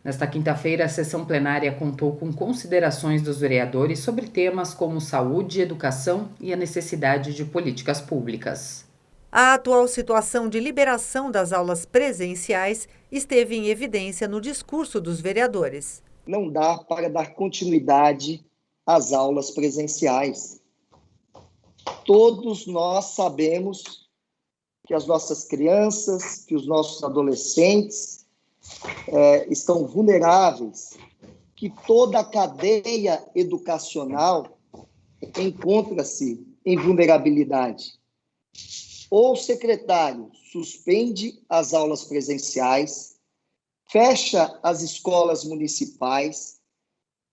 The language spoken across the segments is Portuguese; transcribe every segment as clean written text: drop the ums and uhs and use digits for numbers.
Nesta quinta-feira, a sessão plenária contou com considerações dos vereadores sobre temas como saúde, educação e a necessidade de políticas públicas. A atual situação de liberação das aulas presenciais esteve em evidência no discurso dos vereadores. Não dá para dar continuidade às aulas presenciais. Todos nós sabemos que as nossas crianças, que os nossos adolescentes estão vulneráveis, que toda a cadeia educacional encontra-se em vulnerabilidade. Ou o secretário suspende as aulas presenciais, fecha as escolas municipais,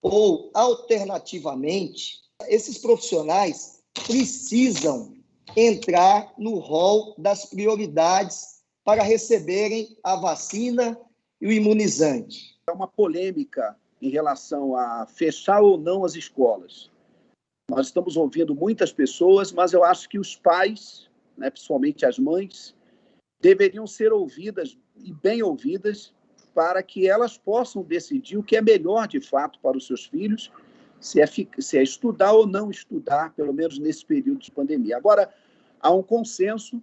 ou, alternativamente, esses profissionais precisam entrar no rol das prioridades para receberem a vacina e o imunizante. É uma polêmica em relação a fechar ou não as escolas. Nós estamos ouvindo muitas pessoas, mas eu acho que os pais, principalmente as mães, deveriam ser ouvidas e bem ouvidas para que elas possam decidir o que é melhor de fato para os seus filhos, se é estudar ou não estudar, pelo menos nesse período de pandemia. Agora, há um consenso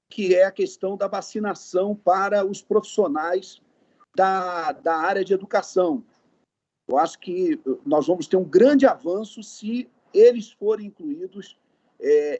que é a questão da vacinação para os profissionais da área de educação. Eu acho que nós vamos ter um grande avanço se eles forem incluídos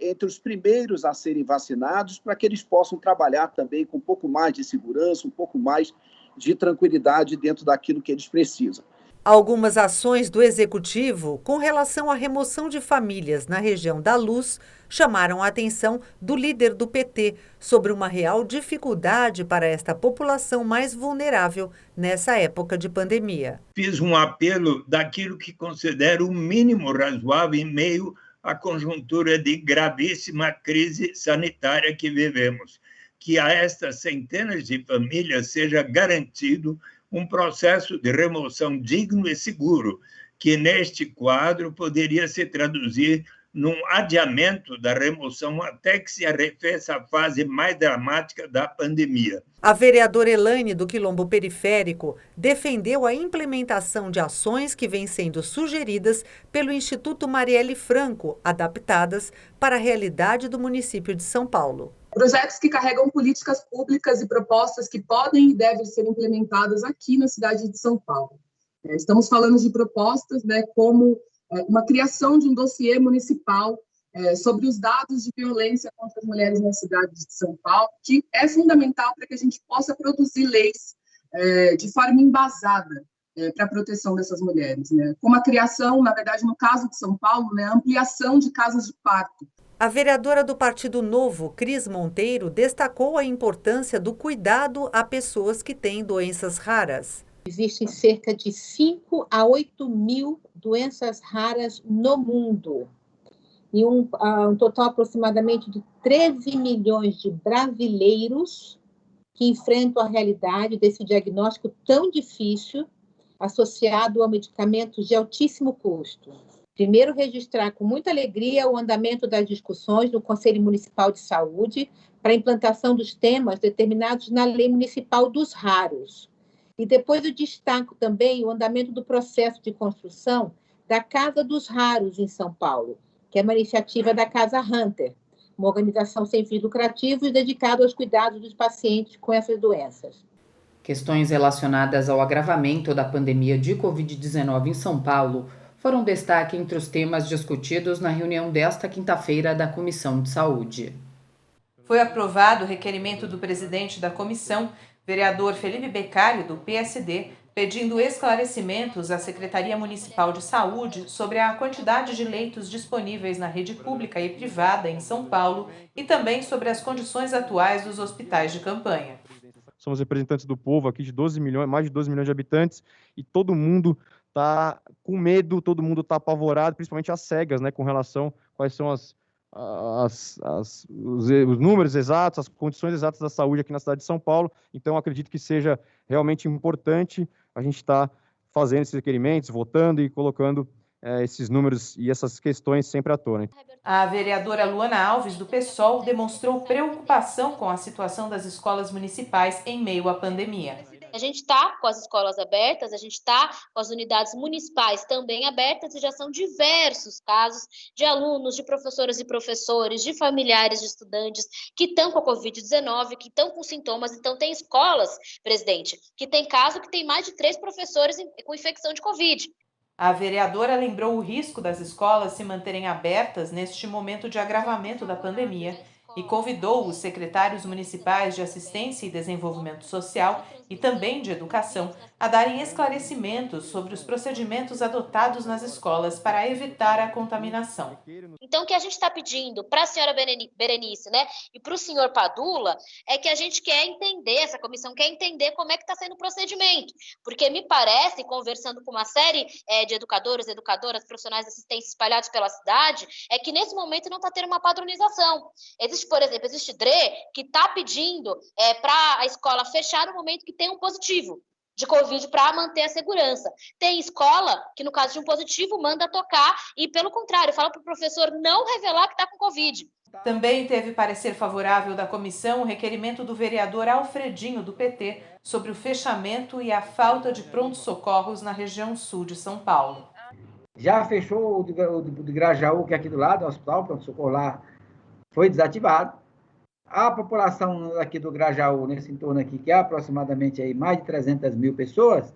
entre os primeiros a serem vacinados, para que eles possam trabalhar também com um pouco mais de segurança, um pouco mais de tranquilidade dentro daquilo que eles precisam. Algumas ações do Executivo com relação à remoção de famílias na região da Luz chamaram a atenção do líder do PT sobre uma real dificuldade para esta população mais vulnerável nessa época de pandemia. Fiz um apelo daquilo que considero o mínimo razoável em meio à conjuntura de gravíssima crise sanitária que vivemos, que a estas centenas de famílias seja garantido um processo de remoção digno e seguro, que neste quadro poderia se traduzir num adiamento da remoção até que se arrefeça a fase mais dramática da pandemia. A vereadora Elaine, do Quilombo Periférico, defendeu a implementação de ações que vêm sendo sugeridas pelo Instituto Marielle Franco, adaptadas para a realidade do município de São Paulo. Projetos que carregam políticas públicas e propostas que podem e devem ser implementadas aqui na cidade de São Paulo. Estamos falando de propostas, como uma criação de um dossiê municipal sobre os dados de violência contra as mulheres na cidade de São Paulo, que é fundamental para que a gente possa produzir leis de forma embasada para a proteção dessas mulheres. Como a criação, na verdade, no caso de São Paulo, a ampliação de casas de parto. A vereadora do Partido Novo, Cris Monteiro, destacou a importância do cuidado a pessoas que têm doenças raras. Existem cerca de 5 a 8 mil doenças raras no mundo. E um total aproximadamente de 13 milhões de brasileiros que enfrentam a realidade desse diagnóstico tão difícil, associado a medicamentos de altíssimo custo. Primeiro, registrar com muita alegria o andamento das discussões no Conselho Municipal de Saúde para a implantação dos temas determinados na Lei Municipal dos Raros. E depois eu destaco também o andamento do processo de construção da Casa dos Raros em São Paulo, que é uma iniciativa da Casa Hunter, uma organização sem fins lucrativos dedicada aos cuidados dos pacientes com essas doenças. Questões relacionadas ao agravamento da pandemia de Covid-19 em São Paulo foram destaque entre os temas discutidos na reunião desta quinta-feira da Comissão de Saúde. Foi aprovado o requerimento do presidente da comissão, vereador Felipe Beccari, do PSD, pedindo esclarecimentos à Secretaria Municipal de Saúde sobre a quantidade de leitos disponíveis na rede pública e privada em São Paulo e também sobre as condições atuais dos hospitais de campanha. Somos representantes do povo aqui de 12 milhões, mais de 12 milhões de habitantes, e todo mundo está com medo, todo mundo está apavorado, principalmente as cegas, com relação a quais são os números exatos, as condições exatas da saúde aqui na cidade de São Paulo. Então, acredito que seja realmente importante a gente estar fazendo esses requerimentos, votando e colocando esses números e essas questões sempre à tona. A vereadora Luana Alves, do PSOL, demonstrou preocupação com a situação das escolas municipais em meio à pandemia. A gente está com as escolas abertas, a gente está com as unidades municipais também abertas, e já são diversos casos de alunos, de professoras e professores, de familiares de estudantes que estão com a Covid-19, que estão com sintomas. Então, tem escolas, presidente, que tem caso que tem mais de 3 professores com infecção de Covid. A vereadora lembrou o risco das escolas se manterem abertas neste momento de agravamento da pandemia e convidou os secretários municipais de Assistência e Desenvolvimento Social e também de Educação a darem esclarecimentos sobre os procedimentos adotados nas escolas para evitar a contaminação. Então, o que a gente está pedindo para a senhora Berenice, né, e para o senhor Padula, é que a gente quer entender, essa comissão quer entender como é que está sendo o procedimento, porque me parece, conversando com uma série de educadoras, profissionais de assistência espalhados pela cidade, é que nesse momento não está tendo uma padronização. Existe, por exemplo, DRE que está pedindo para a escola fechar no momento que tem um positivo de Covid para manter a segurança. Tem escola que, no caso de um positivo, manda tocar e, pelo contrário, fala para o professor não revelar que está com Covid. Também teve parecer favorável da comissão o requerimento do vereador Alfredinho, do PT, sobre o fechamento e a falta de prontos-socorros na região sul de São Paulo. Já fechou o do Grajaú, que é aqui do lado, o hospital, o pronto-socorro lá foi desativado. A população aqui do Grajaú, nesse entorno aqui, que é aproximadamente aí mais de 300 mil pessoas,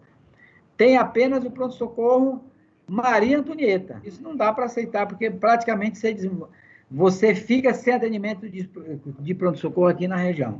tem apenas o pronto-socorro Maria Antonieta. Isso não dá para aceitar, porque praticamente você fica sem atendimento de pronto-socorro aqui na região.